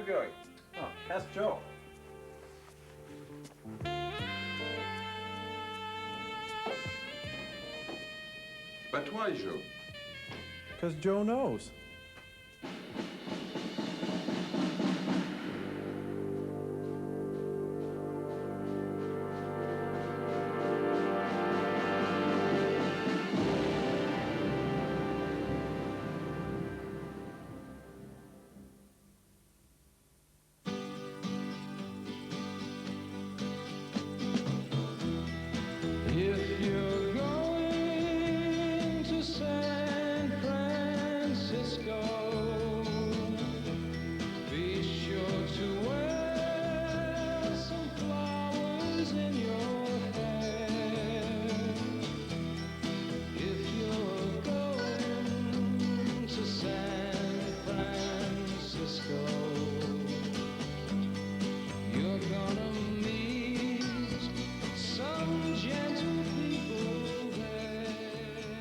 going? Oh, ask Joe. But why, Joe? Because Joe knows. If you're going to San Francisco, be sure to wear some flowers in your hair. If you're going to San Francisco, you're gonna meet some gentle people there.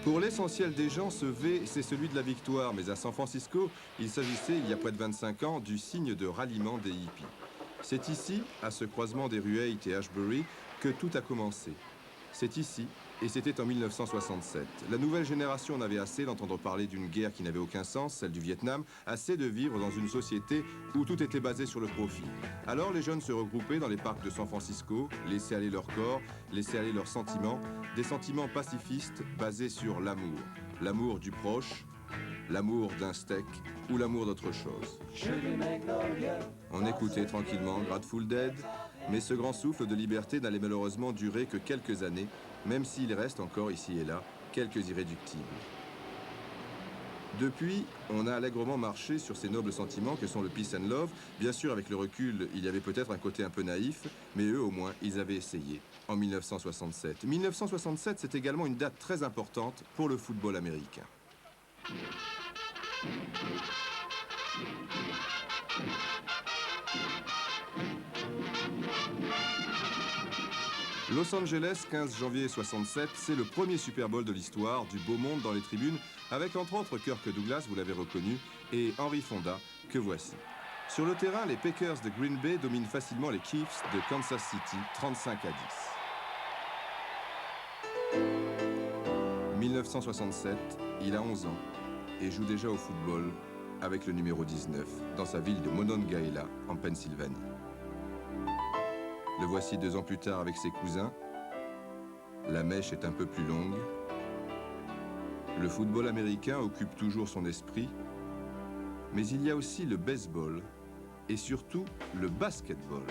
Pour l'essentiel des gens, ce V, c'est celui de la victoire, mais à San Francisco, il s'agissait, il y a près de 25 ans, du signe de ralliement des hippies. C'est ici, à ce croisement des rues Haight et Ashbury, que tout a commencé. C'est ici, et c'était en 1967. La nouvelle génération en avait assez d'entendre parler d'une guerre qui n'avait aucun sens, celle du Vietnam, assez de vivre dans une société où tout était basé sur le profit. Alors les jeunes se regroupaient dans les parcs de San Francisco, laissaient aller leur corps, laissaient aller leurs sentiments, des sentiments pacifistes basés sur l'amour. L'amour du proche, l'amour d'un steak ou l'amour d'autre chose. On écoutait tranquillement Grateful Dead, mais ce grand souffle de liberté n'allait malheureusement durer que quelques années, même s'il reste encore ici et là quelques irréductibles. Depuis, on a allègrement marché sur ces nobles sentiments que sont le peace and love. Bien sûr, avec le recul, il y avait peut-être un côté un peu naïf, mais eux, au moins, ils avaient essayé, en 1967. 1967, c'est également une date très importante pour le football américain. Los Angeles, 15 janvier 67, c'est le premier Super Bowl de l'histoire, du beau monde dans les tribunes, avec entre autres Kirk Douglas, vous l'avez reconnu, et Henry Fonda, que voici. Sur le terrain, les Packers de Green Bay dominent facilement les Chiefs de Kansas City, 35-10. 1967, il a 11 ans et joue déjà au football avec le numéro 19 dans sa ville de Monongahela, en Pennsylvanie. Le voici 2 ans plus tard avec ses cousins. La mèche est un peu plus longue. Le football américain occupe toujours son esprit, mais il y a aussi le baseball et surtout le basketball.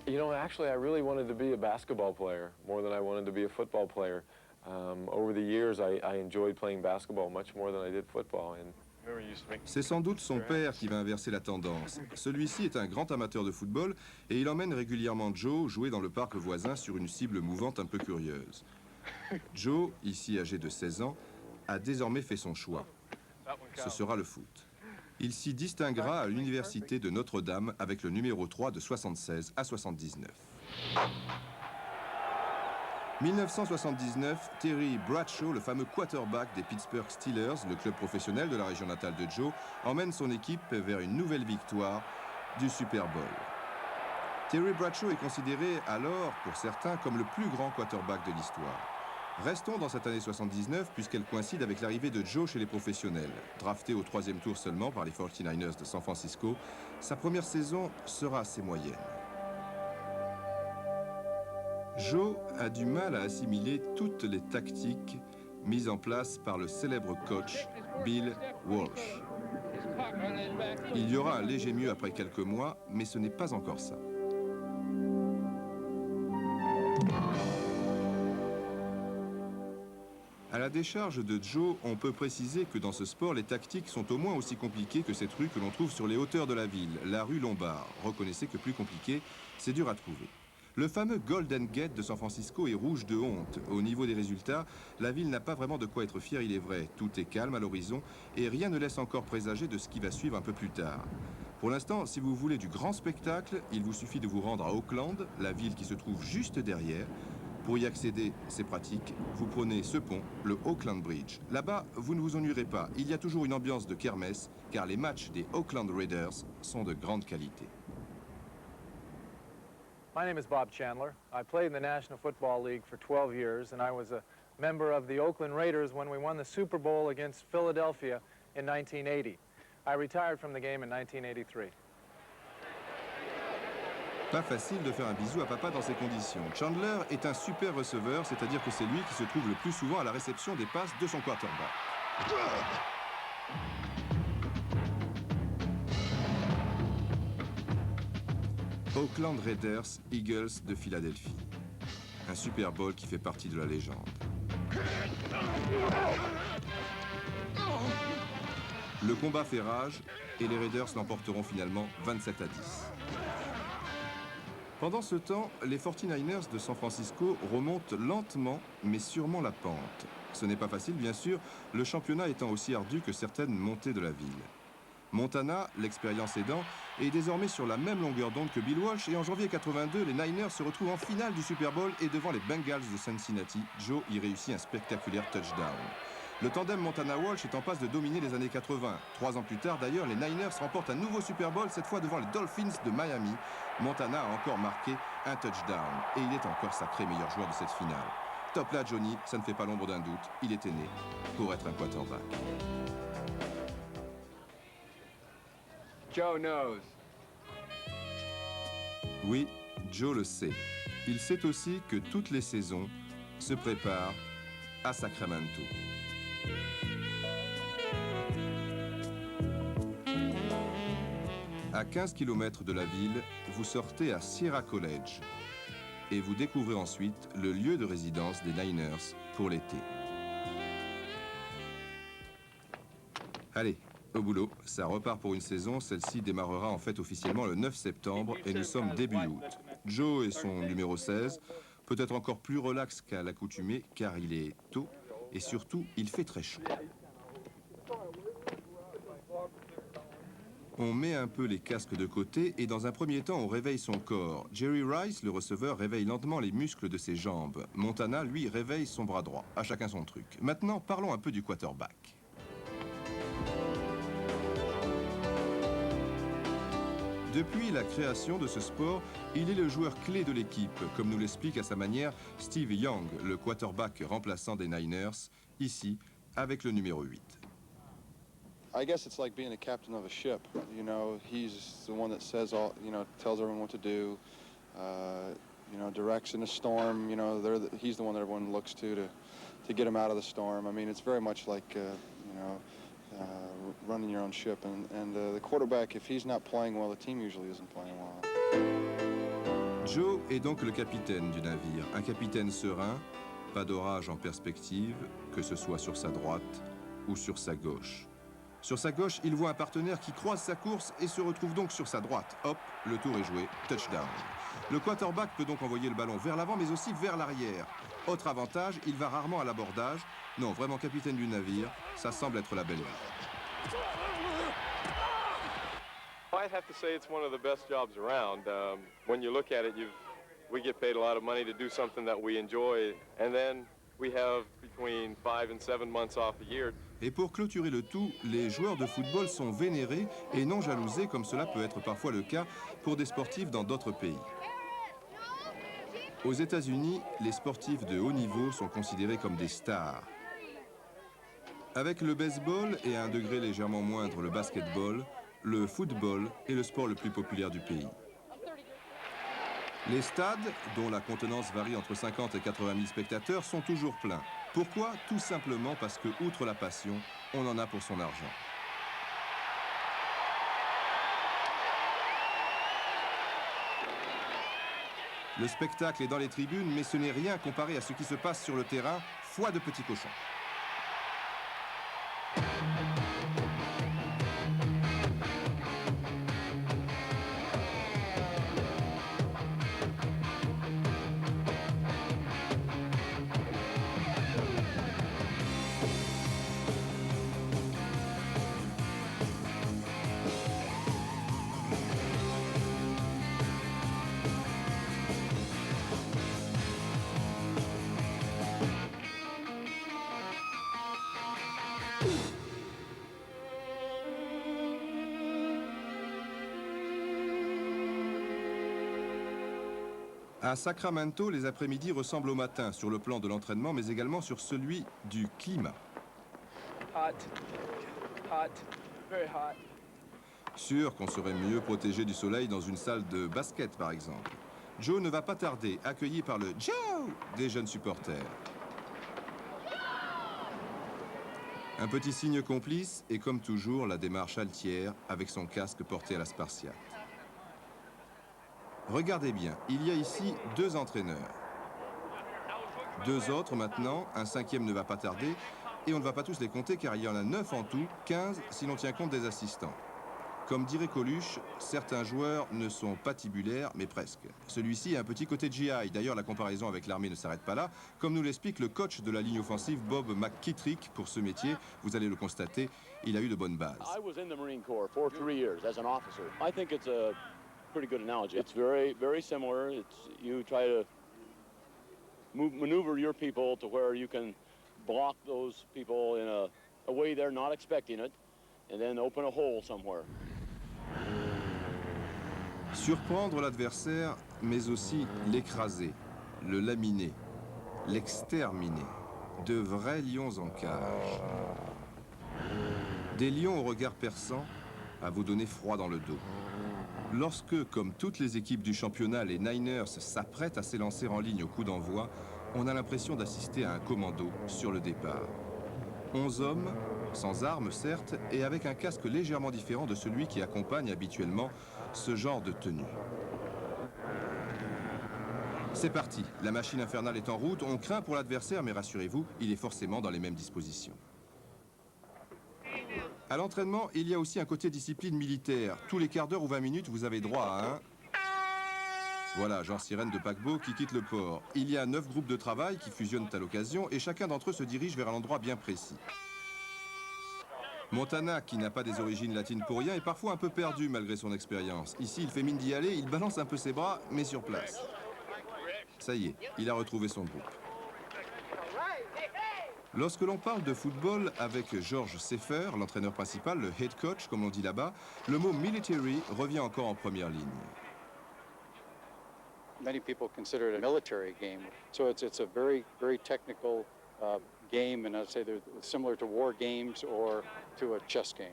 You know, actually, I really wanted to be a basketball player more than I wanted to be a football player. Over the years, I enjoyed playing basketball much more than I did football. And c'est sans doute son père qui va inverser la tendance. Celui-ci est un grand amateur de football et il emmène régulièrement Joe jouer dans le parc voisin sur une cible mouvante un peu curieuse. Joe, ici âgé de 16 ans, a désormais fait son choix. Ce sera le foot. Il s'y distinguera à l'université de Notre-Dame avec le numéro 3 de 76 à 79. 1979, Terry Bradshaw, le fameux quarterback des Pittsburgh Steelers, le club professionnel de la région natale de Joe, emmène son équipe vers une nouvelle victoire du Super Bowl. Terry Bradshaw est considéré alors, pour certains, comme le plus grand quarterback de l'histoire. Restons dans cette année 79, puisqu'elle coïncide avec l'arrivée de Joe chez les professionnels. Drafté au 3e tour seulement par les 49ers de San Francisco, sa première saison sera assez moyenne. Joe a du mal à assimiler toutes les tactiques mises en place par le célèbre coach Bill Walsh. Il y aura un léger mieux après quelques mois, mais ce n'est pas encore ça. À la décharge de Joe, on peut préciser que dans ce sport, les tactiques sont au moins aussi compliquées que cette rue que l'on trouve sur les hauteurs de la ville, la rue Lombard. Reconnaissez que plus compliqué, c'est dur à trouver. Le fameux Golden Gate de San Francisco est rouge de honte. Au niveau des résultats, la ville n'a pas vraiment de quoi être fière, il est vrai. Tout est calme à l'horizon et rien ne laisse encore présager de ce qui va suivre un peu plus tard. Pour l'instant, si vous voulez du grand spectacle, il vous suffit de vous rendre à Oakland, la ville qui se trouve juste derrière, Pour y accéder, c'est pratique, vous prenez ce pont, le Auckland Bridge. Là-bas, vous ne vous ennuierez pas, il y a toujours une ambiance de kermesse, car les matchs des Auckland Raiders sont de grande qualité. My name is Bob Chandler. I played in the National Football League for 12 years, and I was a member of the Oakland Raiders when we won the Super Bowl against Philadelphia in 1980. I retired from the game in 1983. Pas facile de faire un bisou à papa dans ces conditions. Chandler est un super receveur, c'est-à-dire que c'est lui qui se trouve le plus souvent à la réception des passes de son quarterback. Oakland Raiders, Eagles de Philadelphie. Un Super Bowl qui fait partie de la légende. Le combat fait rage et les Raiders l'emporteront finalement 27 à 10. Pendant ce temps, les 49ers de San Francisco remontent lentement mais sûrement la pente. Ce n'est pas facile bien sûr, le championnat étant aussi ardu que certaines montées de la ville. Montana, l'expérience aidant, est désormais sur la même longueur d'onde que Bill Walsh et en janvier 82, les Niners se retrouvent en finale du Super Bowl et devant les Bengals de Cincinnati, Joe y réussit un spectaculaire touchdown. Le tandem Montana-Walsh est en passe de dominer les années 80. 3 ans plus tard, d'ailleurs, les Niners remportent un nouveau Super Bowl, cette fois devant les Dolphins de Miami. Montana a encore marqué un touchdown et il est encore sacré meilleur joueur de cette finale. Top là, Johnny, ça ne fait pas l'ombre d'un doute, il était né pour être un quarterback. Joe knows. Oui, Joe le sait. Il sait aussi que toutes les saisons se préparent à Sacramento. À 15 km de la ville, vous sortez à Sierra College et vous découvrez ensuite le lieu de résidence des Niners pour l'été. Allez, au boulot, ça repart pour une saison. Celle-ci démarrera en fait officiellement le 9 septembre et nous sommes début août. Joe et son numéro 16, peut-être encore plus relax qu'à l'accoutumée car il est tôt et surtout il fait très chaud. On met un peu les casques de côté et dans un premier temps on réveille son corps. Jerry Rice, le receveur, réveille lentement les muscles de ses jambes. Montana, lui, réveille son bras droit. À chacun son truc. Maintenant, parlons un peu du quarterback. Depuis la création de ce sport, il est le joueur clé de l'équipe, comme nous l'explique à sa manière Steve Young, le quarterback remplaçant des Niners, ici avec le numéro 8. I guess it's like being a captain of a ship. You know, he's the one that says all, you know, tells everyone what to do, you know, directs in a storm. You know, he's the one that everyone looks to get him out of the storm. I mean, it's very much like, you know, running your own ship. And the quarterback, if he's not playing well, the team usually isn't playing well. Joe est donc le capitaine du navire, un capitaine serein, pas d'orage en perspective, que ce soit sur sa droite ou sur sa gauche. Sur sa gauche, il voit un partenaire qui croise sa course et se retrouve donc sur sa droite. Hop, le tour est joué, touchdown. Le quarterback peut donc envoyer le ballon vers l'avant mais aussi vers l'arrière. Autre avantage, il va rarement à l'abordage. Non, vraiment capitaine du navire, ça semble être la belle vie. I'd have to say it's one of the best jobs around. When you look at it, we get paid a lot of money to do something that we enjoy, and then we have between 5 and 7 months off a year. Et pour clôturer le tout, les joueurs de football sont vénérés et non jalousés comme cela peut être parfois le cas pour des sportifs dans d'autres pays. Aux États-Unis, les sportifs de haut niveau sont considérés comme des stars. Avec le baseball et à un degré légèrement moindre le basketball, le football est le sport le plus populaire du pays. Les stades, dont la contenance varie entre 50 et 80 000 spectateurs, sont toujours pleins. Pourquoi? Tout simplement parce que, outre la passion, on en a pour son argent. Le spectacle est dans les tribunes, mais ce n'est rien comparé à ce qui se passe sur le terrain. Foi de petits cochons. À Sacramento, les après-midi ressemblent au matin sur le plan de l'entraînement, mais également sur celui du climat. Hot. Hot. Very hot. Sûr qu'on serait mieux protégé du soleil dans une salle de basket, par exemple. Joe ne va pas tarder, accueilli par le « Joe » des jeunes supporters. Un petit signe complice et, comme toujours, la démarche altière avec son casque porté à la Spartiate. Regardez bien, il y a ici 2 entraîneurs. 2 autres maintenant, un 5e ne va pas tarder, et on ne va pas tous les compter car il y en a 9 en tout, 15 si l'on tient compte des assistants. Comme dirait Coluche, certains joueurs ne sont pas tibulaires, mais presque. Celui-ci a un petit côté GI. D'ailleurs, la comparaison avec l'armée ne s'arrête pas là. Comme nous l'explique le coach de la ligne offensive, Bob McKittrick, pour ce métier, vous allez le constater, il a eu de bonnes bases. I was in the Marine Corps for 3 years as an officer. I think it's a pretty good analogy. It's very, very similar. You try to maneuver your people to where you can block those people in a way they're not expecting it, and then open a hole somewhere. Surprendre l'adversaire, mais aussi l'écraser, le laminer, l'exterminer. De vrais lions en cage. Des lions au regard perçant, à vous donner froid dans le dos. Lorsque, comme toutes les équipes du championnat, les Niners s'apprêtent à s'élancer en ligne au coup d'envoi, on a l'impression d'assister à un commando sur le départ. 11 hommes, sans armes certes, et avec un casque légèrement différent de celui qui accompagne habituellement ce genre de tenue. C'est parti, la machine infernale est en route, on craint pour l'adversaire, mais rassurez-vous, il est forcément dans les mêmes dispositions. À l'entraînement, il y a aussi un côté discipline militaire. Tous les quarts d'heure ou 20 minutes, vous avez droit à un... Voilà, genre sirène de paquebot qui quitte le port. Il y a 9 groupes de travail qui fusionnent à l'occasion et chacun d'entre eux se dirige vers un endroit bien précis. Montana, qui n'a pas des origines latines pour rien, est parfois un peu perdu malgré son expérience. Ici, il fait mine d'y aller, il balance un peu ses bras, mais sur place. Ça y est, il a retrouvé son groupe. Lorsque l'on parle de football avec George Seifer, l'entraîneur principal, le head coach, comme on dit là-bas, le mot military revient encore en première ligne. Many people consider it a military game, so it's a very, very technical game, and I'd say they're similar to war games or to a chess game.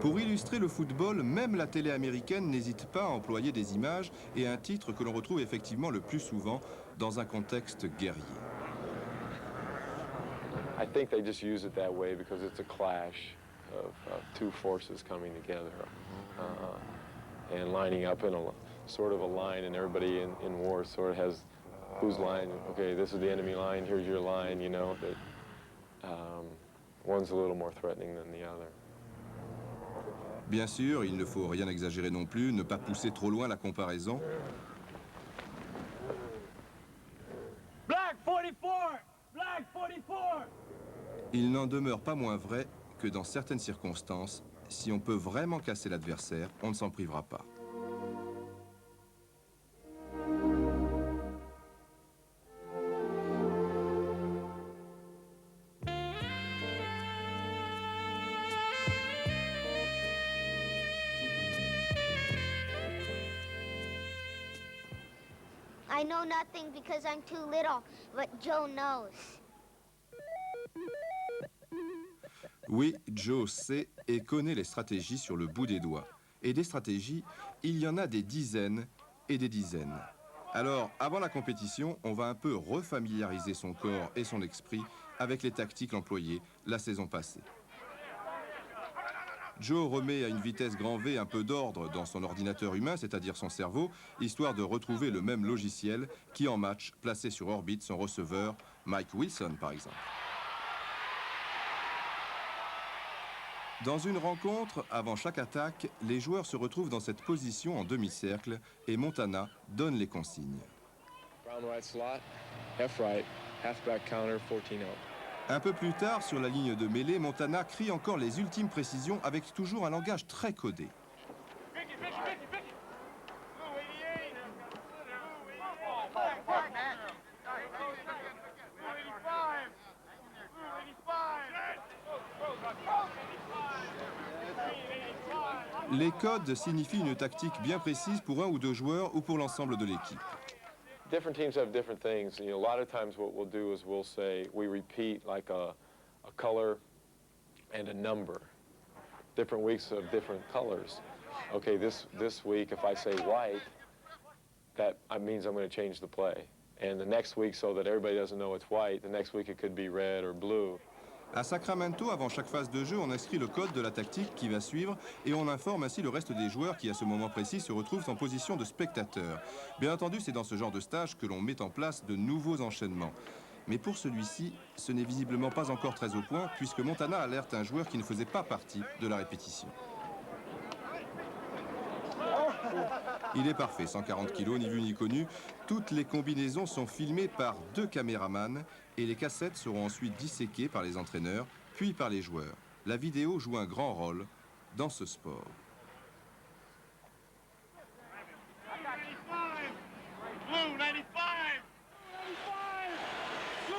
Pour illustrer le football, même la télé américaine n'hésite pas à employer des images et un titre que l'on retrouve effectivement le plus souvent dans un contexte guerrier. I think they just use it that way because it's a clash of 2 forces coming together and lining up in a sort of a line, and everybody in war sort of has whose line. Okay, this is the enemy line. Here's your line. You know that one's a little more threatening than the other. Bien sûr, il ne faut rien exagérer non plus, ne pas pousser trop loin la comparaison. Black 44! Black 44! Il n'en demeure pas moins vrai que dans certaines circonstances, si on peut vraiment casser l'adversaire, on ne s'en privera pas. I know nothing because I'm too little, but Joe knows. Oui, Joe sait et connaît les stratégies sur le bout des doigts. Et des stratégies, il y en a des dizaines et des dizaines. Alors, avant la compétition, on va un peu refamiliariser son corps et son esprit avec les tactiques employées la saison passée. Joe remet à une vitesse grand V un peu d'ordre dans son ordinateur humain, c'est-à-dire son cerveau, histoire de retrouver le même logiciel qui, en match, plaçait sur orbite son receveur, Mike Wilson, par exemple. Dans une rencontre, avant chaque attaque, les joueurs se retrouvent dans cette position en demi-cercle et Montana donne les consignes. Brown right slot, half right, halfback counter, 14-0. Un peu plus tard, sur la ligne de mêlée, Montana crie encore les ultimes précisions avec toujours un langage très codé. Les codes signifient une tactique bien précise pour un ou deux joueurs ou pour l'ensemble de l'équipe. Different teams have different things. You know, a lot of times what we'll do is we'll say, we repeat like a color and a number. Different weeks of different colors. Okay, this week, if I say white, that means I'm going to change the play. And the next week, so that everybody doesn't know it's white, the next week it could be red or blue. À Sacramento, avant chaque phase de jeu, on inscrit le code de la tactique qui va suivre et on informe ainsi le reste des joueurs qui, à ce moment précis, se retrouvent en position de spectateurs. Bien entendu, c'est dans ce genre de stage que l'on met en place de nouveaux enchaînements. Mais pour celui-ci, ce n'est visiblement pas encore très au point, puisque Montana alerte un joueur qui ne faisait pas partie de la répétition. Il est parfait, 140 kilos, ni vu ni connu. Toutes les combinaisons sont filmées par 2 caméramans et les cassettes seront ensuite disséquées par les entraîneurs, puis par les joueurs. La vidéo joue un grand rôle dans ce sport. Blue 95! 95! Blue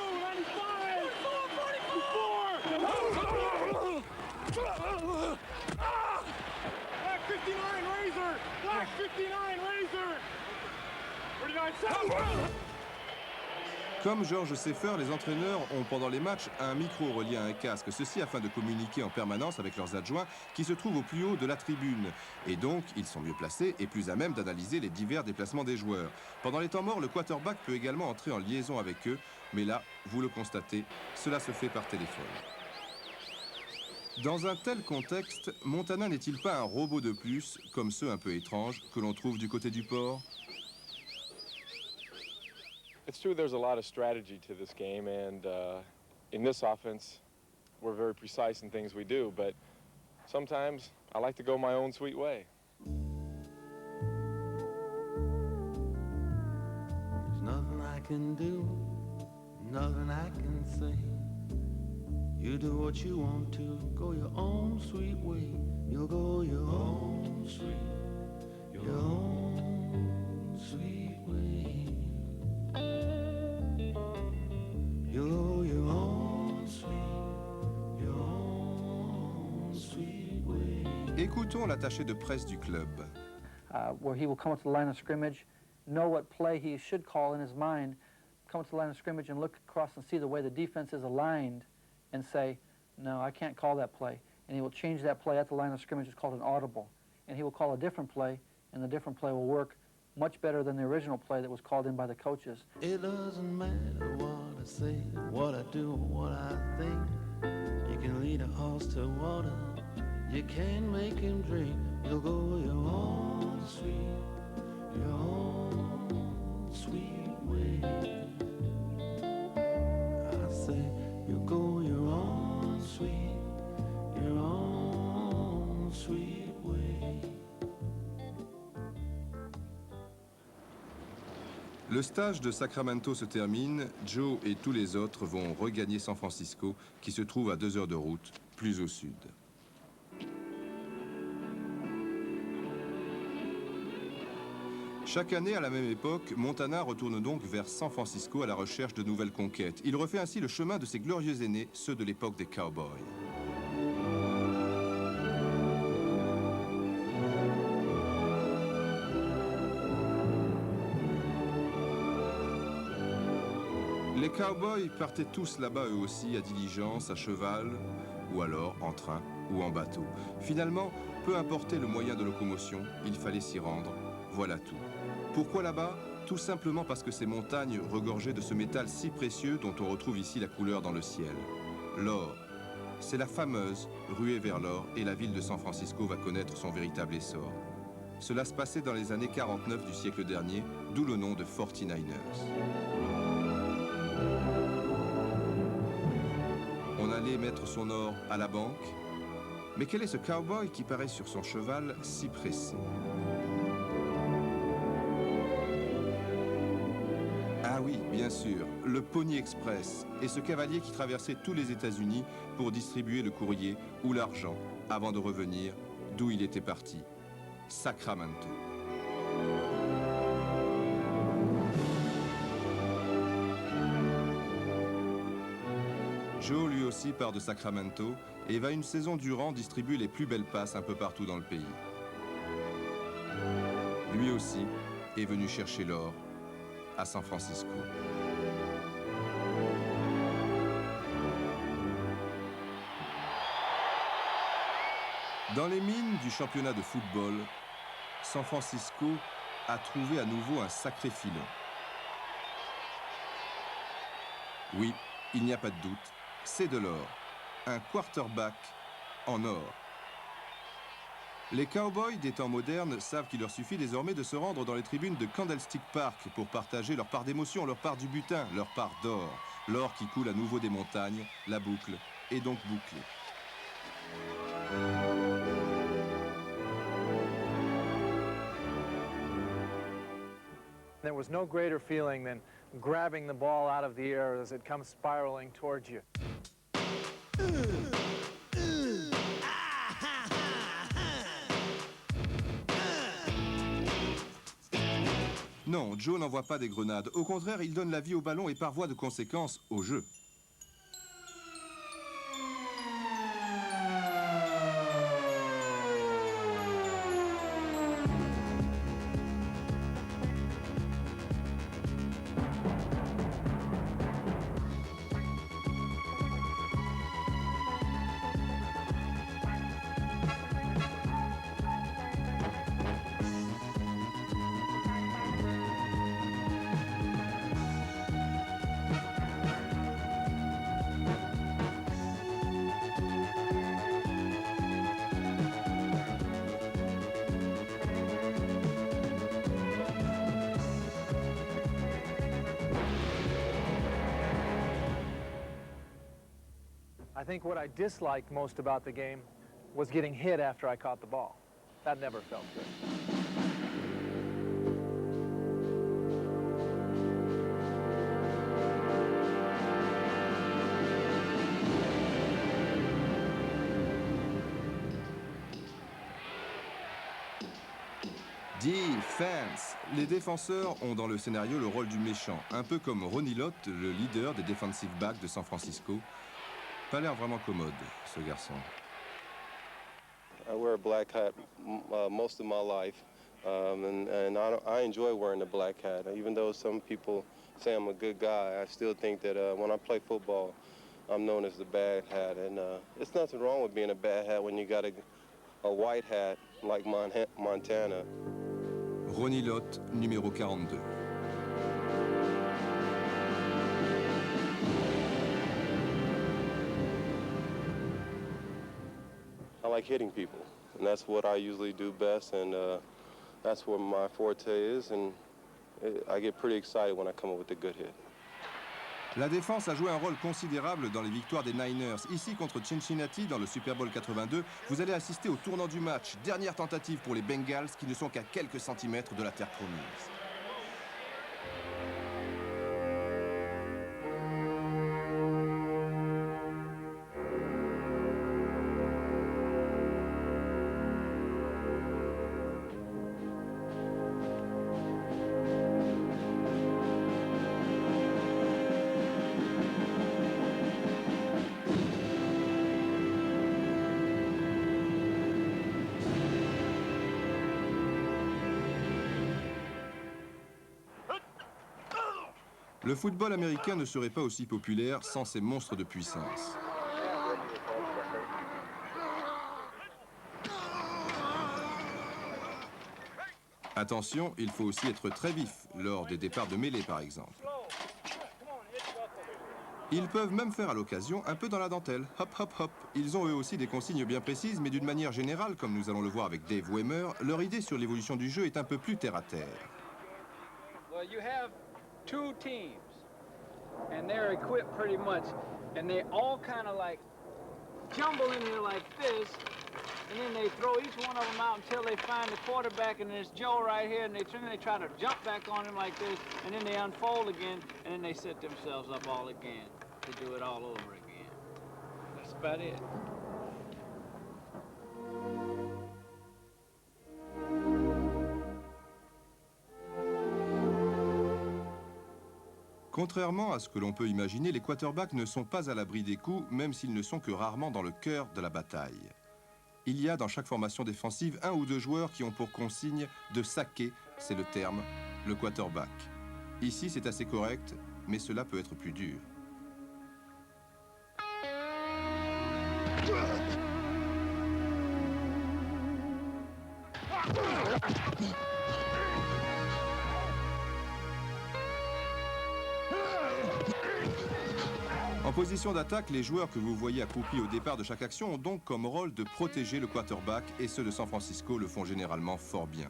95! 44! Black 59 Razor! Black 59 Razor! 49 Comme George Seifer, les entraîneurs ont pendant les matchs un micro relié à un casque, ceci afin de communiquer en permanence avec leurs adjoints qui se trouvent au plus haut de la tribune. Et donc, ils sont mieux placés et plus à même d'analyser les divers déplacements des joueurs. Pendant les temps morts, le quarterback peut également entrer en liaison avec eux, mais là, vous le constatez, cela se fait par téléphone. Dans un tel contexte, Montana n'est-il pas un robot de plus, comme ceux un peu étranges que l'on trouve du côté du port? It's true there's a lot of strategy to this game, and in this offense, we're very precise in things we do, but sometimes I like to go my own sweet way. There's nothing I can do, nothing I can say. You do what you want to, go your own sweet way. You'll go your own sweet way. You'll go your own sweet way. Écoutons l'attaché de presse du club. Where he will come up to the line of scrimmage, know what play he should call in his mind, come up to the line of scrimmage and look across and see the way the defense is aligned and say, no, I can't call that play. And he will change that play at the line of scrimmage. It's called an audible. And he will call a different play, and the different play will work much better than the original play that was called in by the coaches. It doesn't matter what I say, what I do, what I think. You can lead a horse to water, you can make him drink. You'll go your own sweet way. I say, you'll go your own sweet way. Le stage de Sacramento se termine, Joe et tous les autres vont regagner San Francisco, qui se trouve à 2 heures de route, plus au sud. Chaque année, à la même époque, Montana retourne donc vers San Francisco à la recherche de nouvelles conquêtes. Il refait ainsi le chemin de ses glorieux aînés, ceux de l'époque des Cowboys. Les Cowboys partaient tous là-bas eux aussi, à diligence, à cheval, ou alors en train ou en bateau. Finalement, peu importait le moyen de locomotion, il fallait s'y rendre. Voilà tout. Pourquoi là-bas? Tout simplement parce que ces montagnes regorgeaient de ce métal si précieux dont on retrouve ici la couleur dans le ciel. L'or. C'est la fameuse ruée vers l'or et la ville de San Francisco va connaître son véritable essor. Cela se passait dans les années 49 du siècle dernier, d'où le nom de 49ers. On allait mettre son or à la banque. Mais quel est ce cowboy qui paraît sur son cheval si pressé? Ah oui, bien sûr, le Pony Express et ce cavalier qui traversait tous les États-Unis pour distribuer le courrier ou l'argent avant de revenir d'où il était parti, Sacramento. Joe, lui aussi, part de Sacramento et va une saison durant distribuer les plus belles passes un peu partout dans le pays. lui aussi, est venu chercher l'or à San Francisco. Dans les mines du championnat de football, San Francisco a trouvé à nouveau un sacré filon. Oui, il n'y a pas de doute, c'est de l'or. Un quarterback en or. Les cowboys des temps modernes savent qu'il leur suffit désormais de se rendre dans les tribunes de Candlestick Park pour partager leur part d'émotion, leur part du butin, leur part d'or. L'or qui coule à nouveau des montagnes, la boucle est donc bouclée. There was no greater feeling than grabbing the ball out of the air as it comes spiraling towards you. Non, Joe n'envoie pas des grenades. Au contraire, il donne la vie au ballon et par voie de conséquence au jeu. I think what I disliked most about the game was getting hit after I caught the ball. That never felt good. Defense. Les défenseurs ont dans le scénario le rôle du méchant, un peu comme Ronnie Lott, le leader des defensive backs de San Francisco. Pas l'air vraiment commode, ce garçon. I wear a black hat most of my life, and I enjoy wearing the black hat. Even though some people say I'm a good guy, I still think that when I play football, I'm known as the bad hat. And it's nothing wrong with being a bad hat when you got a white hat like Montana. Ronnie Lott, numéro 42. I like hitting people, and that's what I usually do best, and that's where my forte is, and I get pretty excited when I come up with a good hit. La défense a joué un rôle considérable dans les victoires des Niners. Ici, contre Cincinnati, dans le Super Bowl 82, vous allez assister au tournant du match. Dernière tentative pour les Bengals, qui ne sont qu'à quelques centimètres de la terre promise. Le football américain ne serait pas aussi populaire sans ces monstres de puissance. Attention, il faut aussi être très vif, lors des départs de mêlée par exemple. Ils peuvent même faire à l'occasion un peu dans la dentelle. Hop, hop, hop. Ils ont eux aussi des consignes bien précises, mais d'une manière générale, comme nous allons le voir avec Dave Wehmer, leur idée sur l'évolution du jeu est un peu plus terre à terre. Well, you have two teams, and they're equipped pretty much, and they all kind of like jumble in here like this, and then they throw each one of them out until they find the quarterback, and there's Joe right here, and they try to jump back on him like this, and then they unfold again, and then they set themselves up all again to do it all over again. That's about it. Contrairement à ce que l'on peut imaginer, les quarterbacks ne sont pas à l'abri des coups, même s'ils ne sont que rarement dans le cœur de la bataille. Il y a dans chaque formation défensive un ou deux joueurs qui ont pour consigne de saquer c'est le terme, le quarterback. Ici, c'est assez correct, mais cela peut être plus dur. En position d'attaque, les joueurs que vous voyez accroupis au départ de chaque action ont donc comme rôle de protéger le quarterback et ceux de San Francisco le font généralement fort bien.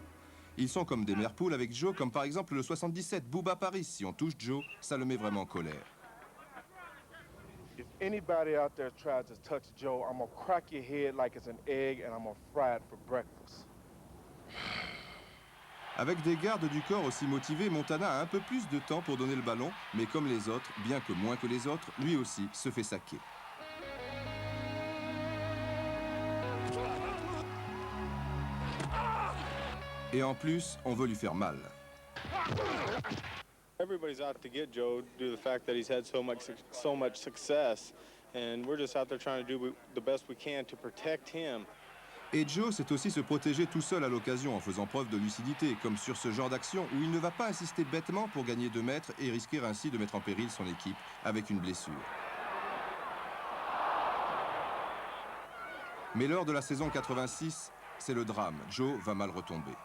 Ils sont comme des mères poules avec Joe, comme par exemple le 77, Booba Paris. Si on touche Joe, ça le met vraiment en colère. If anybody out there tries to touch Joe, I'm gonna crack your head like it's an egg and I'm gonna fry it for breakfast. Avec des gardes du corps aussi motivés, Montana a un peu plus de temps pour donner le ballon, mais comme les autres, bien que moins que les autres, lui aussi se fait saquer. Et en plus, on veut lui faire mal. Everybody's out to get Joe due to the fact that he's had so much success, and we're just out there trying to do the best we can to protect him. Et Joe sait aussi se protéger tout seul à l'occasion en faisant preuve de lucidité, comme sur ce genre d'action où il ne va pas insister bêtement pour gagner 2 mètres et risquer ainsi de mettre en péril son équipe avec une blessure. Mais lors de la saison 86, c'est le drame. Joe va mal retomber.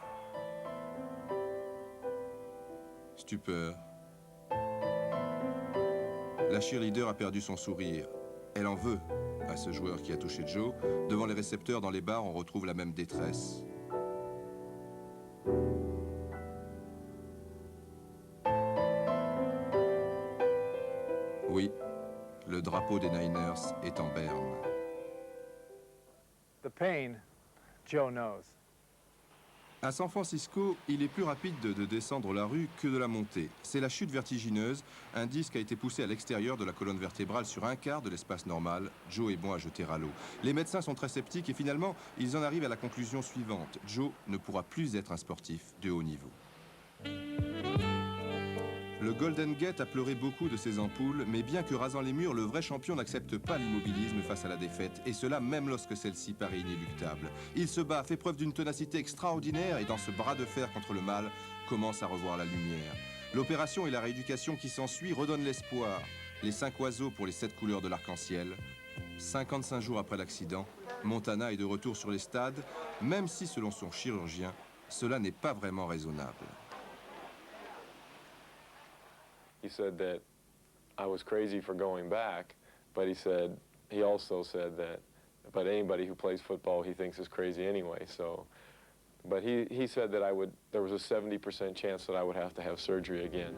Stupeur. La cheerleader a perdu son sourire. Elle en veut à ce joueur qui a touché Joe. Devant les récepteurs dans les bars, on retrouve la même détresse. Oui, le drapeau des Niners est en berne. The pain, Joe knows. À San Francisco, il est plus rapide de descendre la rue que de la monter. C'est la chute vertigineuse. Un disque a été poussé à l'extérieur de la colonne vertébrale sur un quart de l'espace normal. Joe est bon à jeter à l'eau. Les médecins sont très sceptiques et finalement, ils en arrivent à la conclusion suivante. Joe ne pourra plus être un sportif de haut niveau. Le Golden Gate a pleuré beaucoup de ses ampoules, mais bien que rasant les murs, le vrai champion n'accepte pas l'immobilisme face à la défaite, et cela même lorsque celle-ci paraît inéluctable. Il se bat, fait preuve d'une ténacité extraordinaire, et dans ce bras de fer contre le mal, commence à revoir la lumière. L'opération et la rééducation qui s'ensuit redonnent l'espoir. Les 5 oiseaux pour les 7 couleurs de l'arc-en-ciel. 55 jours après l'accident, Montana est de retour sur les stades, même si, selon son chirurgien, cela n'est pas vraiment raisonnable. He said that I was crazy for going back, but he also said that, but anybody who plays football he thinks is crazy anyway, so, but he said that there was a 70% chance that I would have to have surgery again.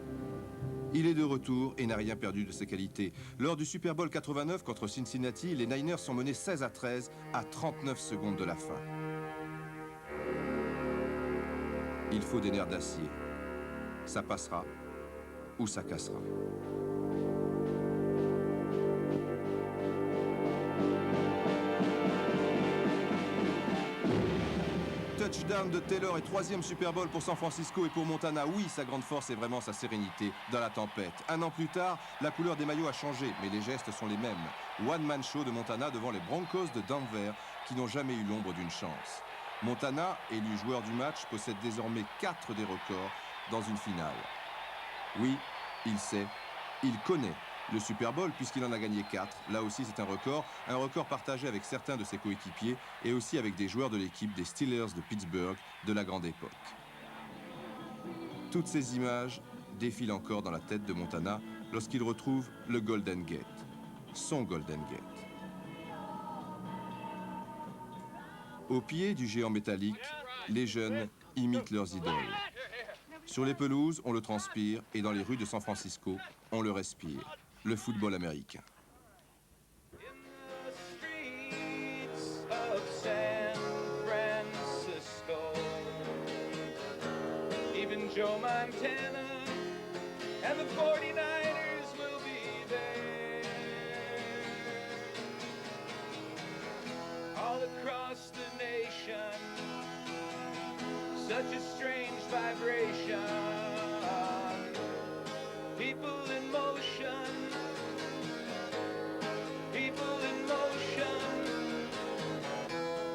Il est de retour et n'a rien perdu de ses qualités. Lors du Super Bowl 89 contre Cincinnati, les Niners sont menés 16-13 à 39 secondes de la fin. Il faut des nerfs d'acier. Ça passera ou ça cassera. Touchdown de Taylor et 3e Super Bowl pour San Francisco et pour Montana. Oui, sa grande force est vraiment sa sérénité dans la tempête. Un an plus tard, la couleur des maillots a changé, mais les gestes sont les mêmes. One-man show de Montana devant les Broncos de Denver, qui n'ont jamais eu l'ombre d'une chance. Montana, élu joueur du match, possède désormais 4 des records dans une finale. Oui, il sait, il connaît le Super Bowl puisqu'il en a gagné 4. Là aussi, c'est un record partagé avec certains de ses coéquipiers et aussi avec des joueurs de l'équipe des Steelers de Pittsburgh de la grande époque. Toutes ces images défilent encore dans la tête de Montana lorsqu'il retrouve le Golden Gate, son Golden Gate. Au pied du géant métallique, les jeunes imitent leurs idoles. Sur les pelouses, on le transpire et dans les rues de San Francisco, on le respire. Le football américain. Even Joe Montana and the 49ers will be there. All across the nation, such a strange vibration. People in motion, people in motion.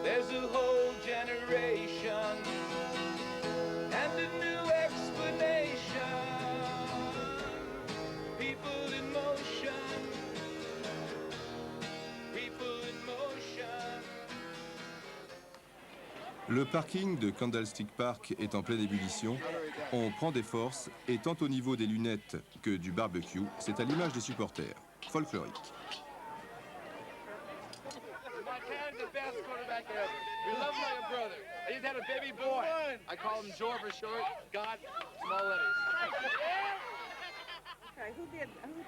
There's a whole generation and a new Le parking de Candlestick Park est en pleine ébullition. On prend des forces et tant au niveau des lunettes que du barbecue, c'est à l'image des supporters. Folklorique. Montana's the best quarterback ever. We love him like a brother. He's had a baby boy. I call him Joe for short. God, small letters.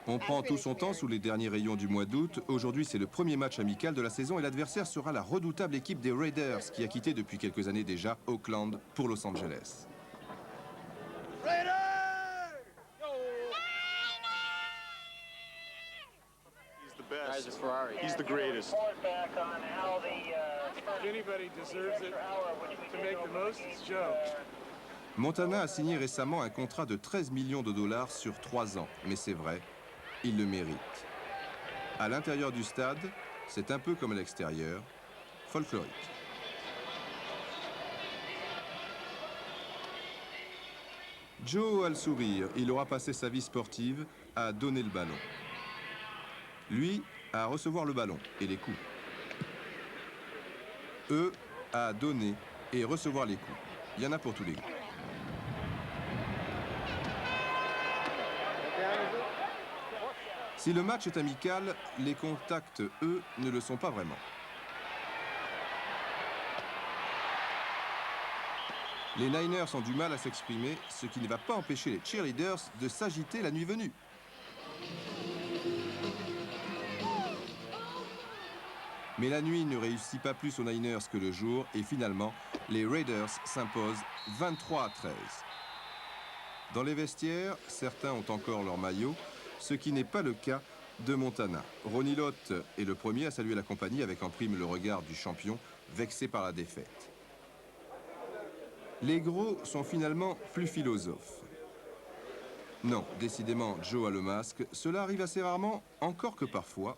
On prend tout son temps sous les derniers rayons du mois d'août. Aujourd'hui, c'est le premier match amical de la saison et l'adversaire sera la redoutable équipe des Raiders qui a quitté depuis quelques années déjà Oakland pour Los Angeles. Best. He's the greatest. If anybody deserves it to make the most, it's Joe. Montana a signé récemment un contrat de 13 millions de dollars sur 3 ans. Mais c'est vrai, il le mérite. À l'intérieur du stade, c'est un peu comme à l'extérieur, folklorique. Joe a le sourire. Il aura passé sa vie sportive à donner le ballon. Lui, à recevoir le ballon et les coups. Eux, à donner et recevoir les coups. Il y en a pour tous les goûts. Si le match est amical, les contacts, eux, ne le sont pas vraiment. Les Niners ont du mal à s'exprimer, ce qui ne va pas empêcher les cheerleaders de s'agiter la nuit venue. Mais la nuit ne réussit pas plus aux Niners que le jour et finalement, les Raiders s'imposent 23-13. Dans les vestiaires, certains ont encore leur maillot, ce qui n'est pas le cas de Montana. Ronnie Lott est le premier à saluer la compagnie avec en prime le regard du champion, vexé par la défaite. Les gros sont finalement plus philosophes. Non, décidément, Joe a le masque. Cela arrive assez rarement, encore que parfois.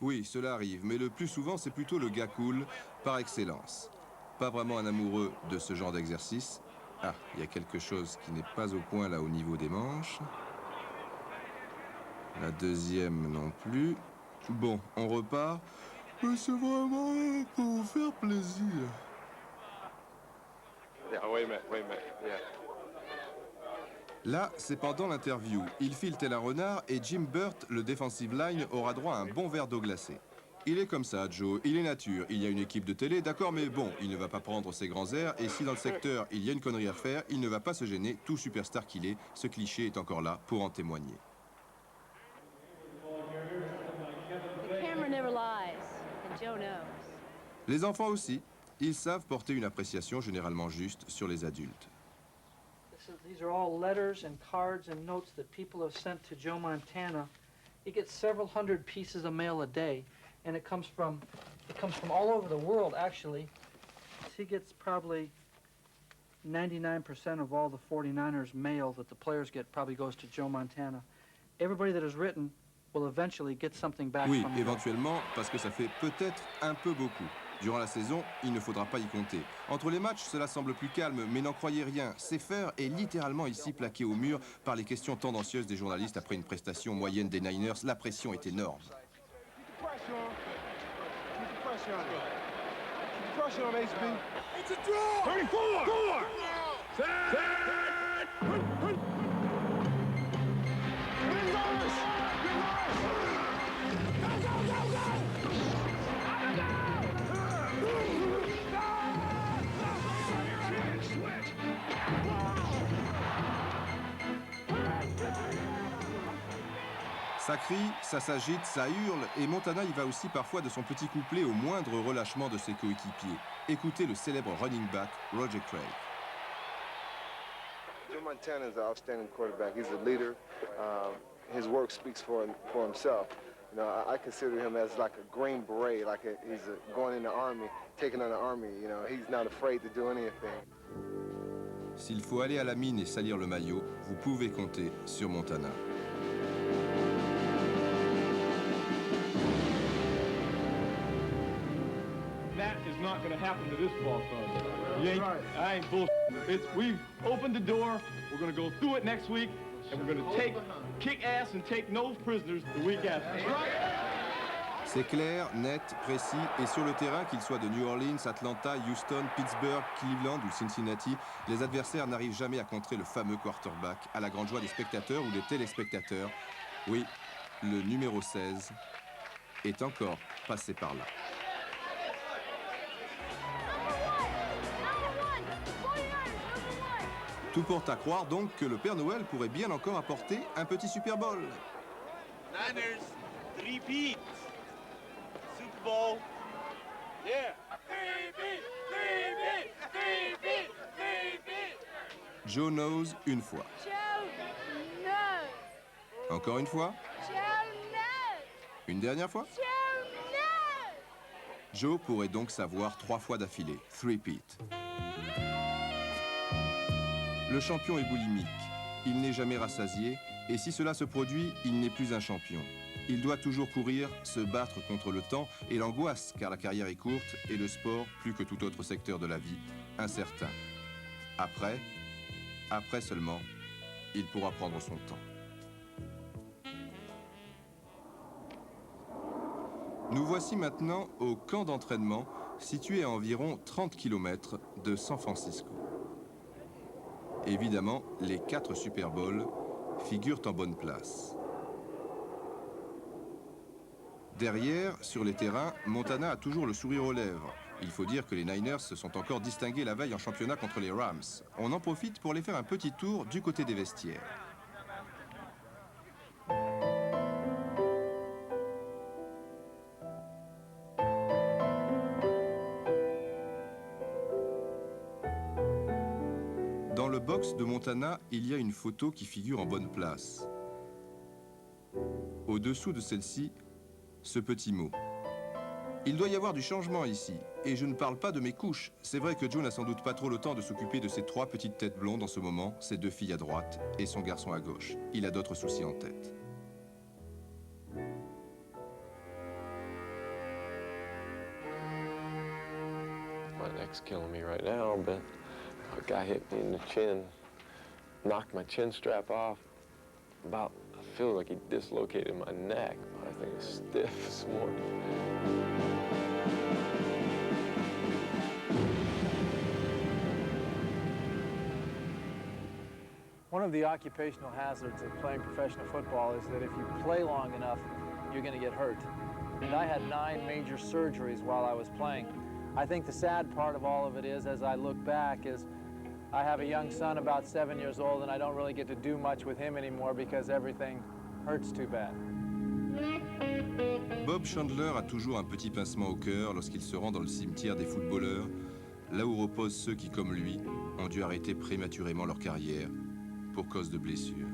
Oui, cela arrive, mais le plus souvent, c'est plutôt le gars cool par excellence. Pas vraiment un amoureux de ce genre d'exercice. Ah, il y a quelque chose qui n'est pas au point là au niveau des manches. La deuxième non plus. Bon, on repart. Mais c'est vraiment pour vous faire plaisir. Yeah, wait a minute, yeah. Là, c'est pendant l'interview. Il file tel un renard et Jim Burt, le defensive line, aura droit à un bon verre d'eau glacée. Il est comme ça, Joe, il est nature. Il y a une équipe de télé, d'accord, mais bon, il ne va pas prendre ses grands airs. Et si dans le secteur, il y a une connerie à faire, il ne va pas se gêner, tout superstar qu'il est. Ce cliché est encore là pour en témoigner. Les enfants aussi, ils savent porter une appréciation généralement juste sur les adultes. These are all letters and cards and notes that people have sent to Joe Montana. He gets several hundred pieces of mail a day, and it comes from all over the world, actually. He gets probably 99% of all the 49ers mail that the players get probably goes to Joe Montana. Everybody that has written will eventually get something back Oui, from him. éventuellement, parce que ça fait peut-être un peu beaucoup. Durant la saison, il ne faudra pas y compter. Entre les matchs, cela semble plus calme, mais n'en croyez rien. Sefer est littéralement ici plaqué au mur par les questions tendancieuses des journalistes après une prestation moyenne des Niners. La pression est énorme. Ça crie, ça s'agite, ça hurle, et Montana y va aussi parfois de son petit couplet au moindre relâchement de ses coéquipiers. Écoutez le célèbre running back Roger Craig. Joe Montana is an outstanding quarterback. He's a leader. His work speaks for himself. You know, I consider him as like a Green Beret, like he's going in the army, taking on the army. You know, he's not afraid to do anything. S'il faut aller à la mine et salir le maillot, vous pouvez compter sur Montana. That is not going to happen to this ball club. I ain't bullshit. We've opened the door. We're going to go through it next week, and we're going to kick ass and take no prisoners the week after. C'est clair, net, précis, et sur le terrain, qu'ils soient de New Orleans, Atlanta, Houston, Pittsburgh, Cleveland ou Cincinnati, les adversaires n'arrivent jamais à contrer le fameux quarterback, à la grande joie des spectateurs ou des téléspectateurs. Oui, le numéro 16 est encore passé par là. Tout porte à croire donc que le Père Noël pourrait bien encore apporter un petit Super Bowl. Niners, 3-peat. Super Bowl. Yeah. 3-peat, 3-peat, 3-peat, 3-peat. Joe knows une fois. Joe knows. Encore une fois. Joe knows. Une dernière fois. Joe knows. Joe pourrait donc savoir 3 fois d'affilée. Three-peat. Le champion est boulimique. Il n'est jamais rassasié. Et si cela se produit, il n'est plus un champion. Il doit toujours courir, se battre contre le temps et l'angoisse, car la carrière est courte et le sport, plus que tout autre secteur de la vie, incertain. Après seulement, il pourra prendre son temps. Nous voici maintenant au camp d'entraînement, situé à environ 30 km de San Francisco. Évidemment, les 4 Super Bowls figurent en bonne place. Derrière, sur les terrains, Montana a toujours le sourire aux lèvres. Il faut dire que les Niners se sont encore distingués la veille en championnat contre les Rams. On en profite pour les faire un petit tour du côté des vestiaires. Dans le box de Montana, il y a une photo qui figure en bonne place. Au-dessous de celle-ci, ce petit mot. Il doit y avoir du changement ici. Et je ne parle pas de mes couches. C'est vrai que Joe n'a sans doute pas trop le temps de s'occuper de ses 3 petites têtes blondes en ce moment, ses 2 filles à droite et son garçon à gauche. Il a d'autres soucis en tête. My neck's killing me right now, but a guy hit me in the chin, knocked my chin strap off. I feel like he dislocated my neck. I think it's stiff this morning. One of the occupational hazards of playing professional football is that if you play long enough, you're going to get hurt. And I had 9 major surgeries while I was playing. I think the sad part of all of it is, as I look back, is I have a young son about 7 years old, and I don't really get to do much with him anymore because everything hurts too bad. Bob Chandler a toujours un petit pincement au cœur lorsqu'il se rend dans le cimetière des footballeurs, là où reposent ceux qui, comme lui, ont dû arrêter prématurément leur carrière pour cause de blessures.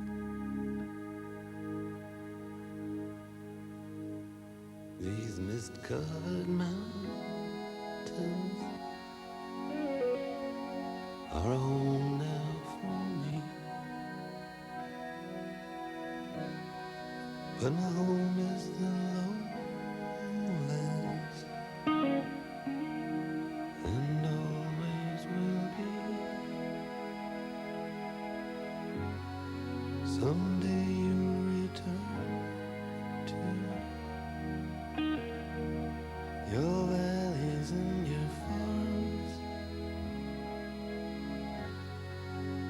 These mist-covered mountains are a home now for me, but my home is the lowlands, and always will be. Someday you'll return to your valleys and your farms,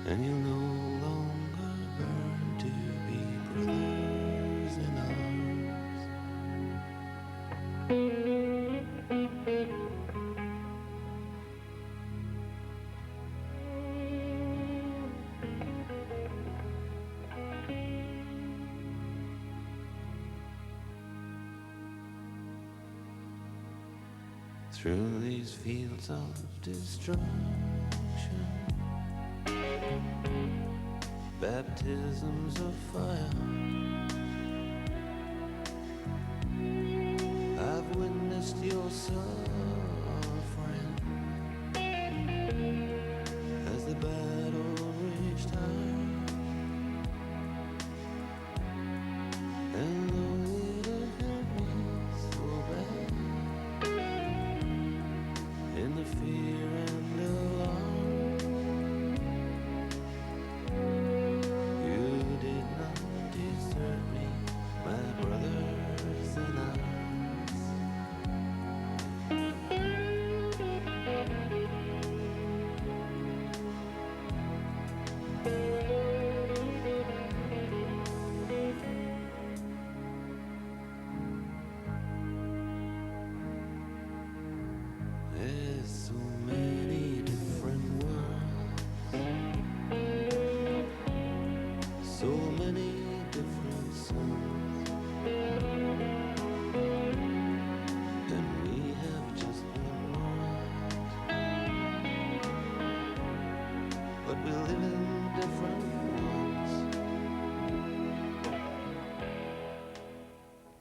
and you'll no longer burn to be brothers in arms. Through these fields of destruction, baptisms of fire, I've witnessed your suffering as the battle raged high, and though it hurt me so bad, in the fear and the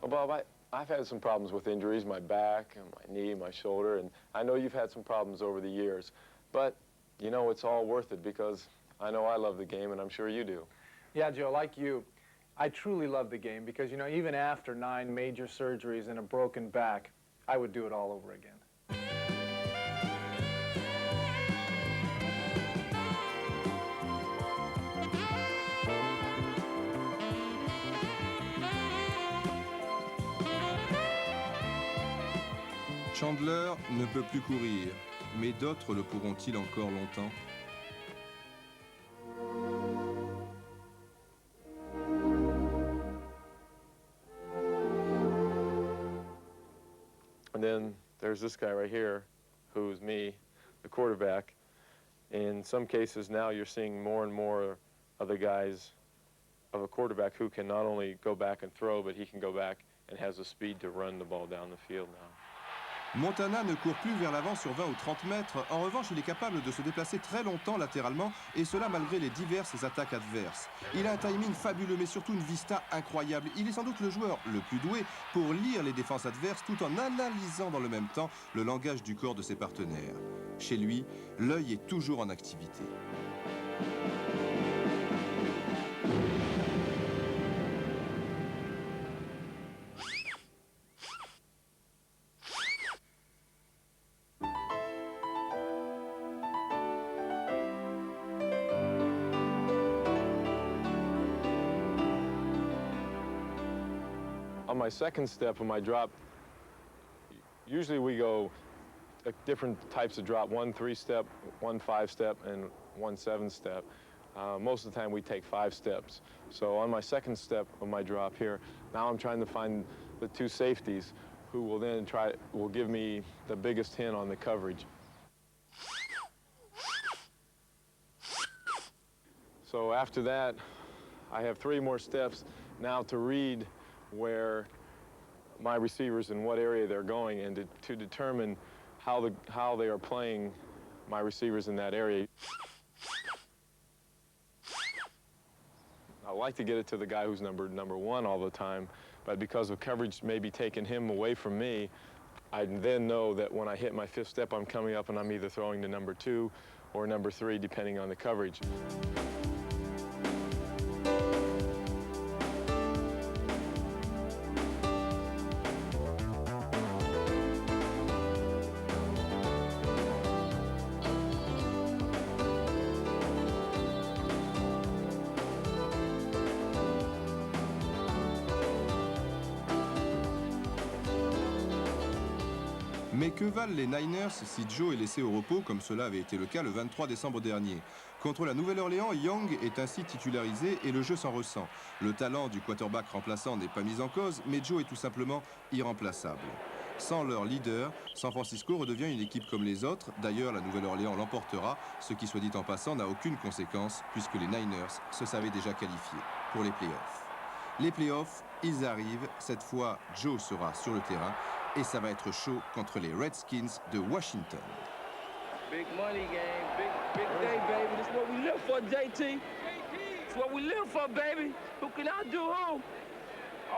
Bob, I've had some problems with injuries, my back, and my knee, my shoulder, and I know you've had some problems over the years. But, you know, it's all worth it because I know I love the game, and I'm sure you do. Yeah, Joe, like you, I truly love the game because, you know, even after 9 major surgeries and a broken back, I would do it all over again. Chandler ne peut plus courir, mais d'autres le pourront-ils encore longtemps? And then there's this guy right here, who's me, the quarterback. In some cases now you're seeing more and more of the guys of a quarterback who can not only go back and throw, but he can go back and has the speed to run the ball down the field now. Montana ne court plus vers l'avant sur 20 ou 30 mètres. En revanche, il est capable de se déplacer très longtemps latéralement, et cela malgré les diverses attaques adverses. Il a un timing fabuleux, mais surtout une vista incroyable. Il est sans doute le joueur le plus doué pour lire les défenses adverses tout en analysant dans le même temps le langage du corps de ses partenaires. Chez lui, l'œil est toujours en activité. On my second step of my drop, usually we go different types of drop, 1 3-step, 1 5-step, and 1 7-step. Most of the time we take 5 steps. So on my second step of my drop here, now I'm trying to find the 2 safeties who will then will give me the biggest hint on the coverage. So after that, I have 3 more steps now to read where my receivers in what area they're going and to determine how they are playing my receivers in that area. I like to get it to the guy who's number 1 all the time, but because of coverage maybe taking him away from me, I then know that when I hit my 5th step, I'm coming up and I'm either throwing to number 2 or number 3, depending on the coverage. Mais que valent les Niners si Joe est laissé au repos, comme cela avait été le cas le 23 décembre dernier? Contre la Nouvelle-Orléans, Young est ainsi titularisé et le jeu s'en ressent. Le talent du quarterback remplaçant n'est pas mis en cause, mais Joe est tout simplement irremplaçable. Sans leur leader, San Francisco redevient une équipe comme les autres. D'ailleurs, la Nouvelle-Orléans l'emportera, ce qui, soit dit en passant, n'a aucune conséquence, puisque les Niners se savaient déjà qualifiés pour les playoffs. Les playoffs, ils arrivent. Cette fois, Joe sera sur le terrain. Et ça va être chaud contre les Redskins de Washington. Big money game, big day, baby. This is what we live for, JT. It's what we live for, baby. Who can outdo who?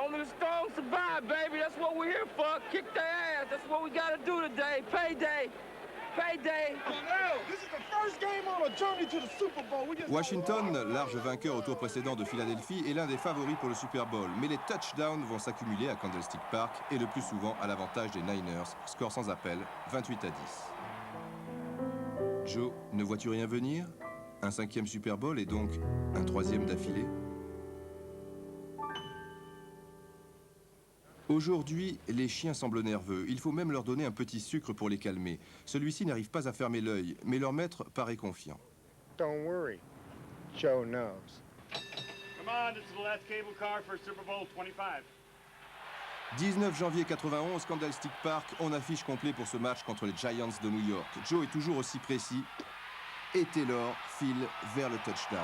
Only the strong survive, baby. That's what we're here for. Kick their ass. That's what we got to do today. Payday. Payday. This is the first game on a journey to the Super Bowl. Washington, large vainqueur au tour précédent de Philadelphie, est l'un des favoris pour le Super Bowl. Mais les touchdowns vont s'accumuler à Candlestick Park et le plus souvent à l'avantage des Niners. Score sans appel, 28 à 10. Joe, ne vois-tu rien venir? Un 5e Super Bowl et donc un 3e d'affilée? Aujourd'hui, les chiens semblent nerveux. Il faut même leur donner un petit sucre pour les calmer. Celui-ci n'arrive pas à fermer l'œil, mais leur maître paraît confiant. Don't worry, Joe knows. Come on, this is the last cable car for Super Bowl 25. 19 janvier 91, Candlestick Park, on affiche complet pour ce match contre les Giants de New York. Joe est toujours aussi précis et Taylor file vers le touchdown.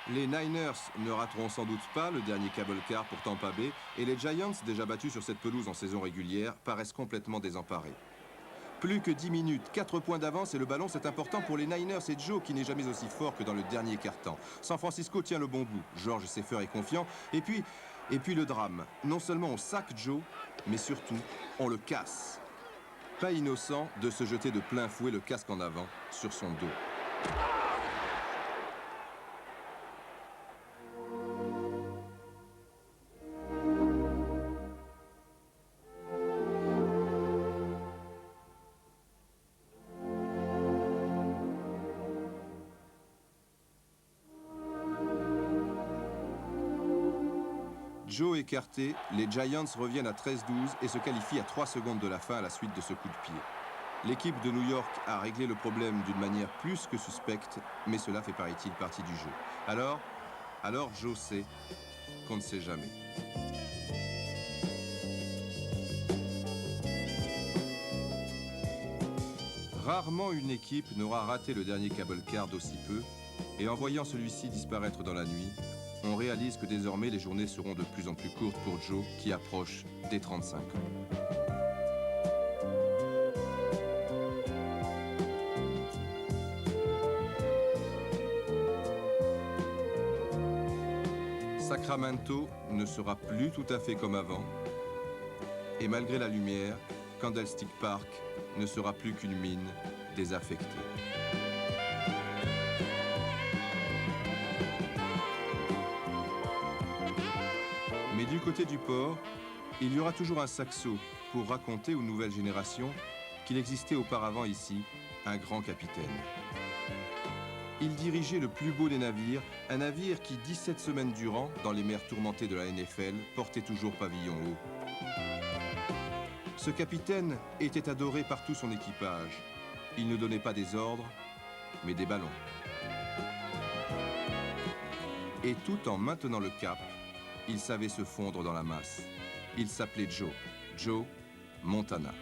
Les Niners ne rateront sans doute pas le dernier cable car pour Tampa Bay et les Giants, déjà battus sur cette pelouse en saison régulière, paraissent complètement désemparés. Plus que 10 minutes, 4 points d'avance et le ballon, c'est important pour les Niners et Joe qui n'est jamais aussi fort que dans le dernier quart-temps. San Francisco tient le bon bout, George Sefer est confiant et puis Et puis le drame, non seulement on sac Joe, mais surtout, on le casse. Pas innocent de se jeter de plein fouet le casque en avant sur son dos. Joe écarté, les Giants reviennent à 13-12 et se qualifient à 3 secondes de la fin à la suite de ce coup de pied. L'équipe de New York a réglé le problème d'une manière plus que suspecte, mais cela fait, paraît-il, partie du jeu. Alors Joe sait qu'on ne sait jamais. Rarement une équipe n'aura raté le dernier cable car d'aussi peu, et en voyant celui-ci disparaître dans la nuit, on réalise que désormais les journées seront de plus en plus courtes pour Joe, qui approche des 35 ans. Sacramento ne sera plus tout à fait comme avant, et malgré la lumière, Candlestick Park ne sera plus qu'une mine désaffectée. Mais du côté du port, il y aura toujours un saxo pour raconter aux nouvelles générations qu'il existait auparavant ici un grand capitaine. Il dirigeait le plus beau des navires, un navire qui, 17 semaines durant, dans les mers tourmentées de la NFL, portait toujours pavillon haut. Ce capitaine était adoré par tout son équipage. Il ne donnait pas des ordres, mais des ballons. Et tout en maintenant le cap, il savait se fondre dans la masse. Il s'appelait Joe Montana.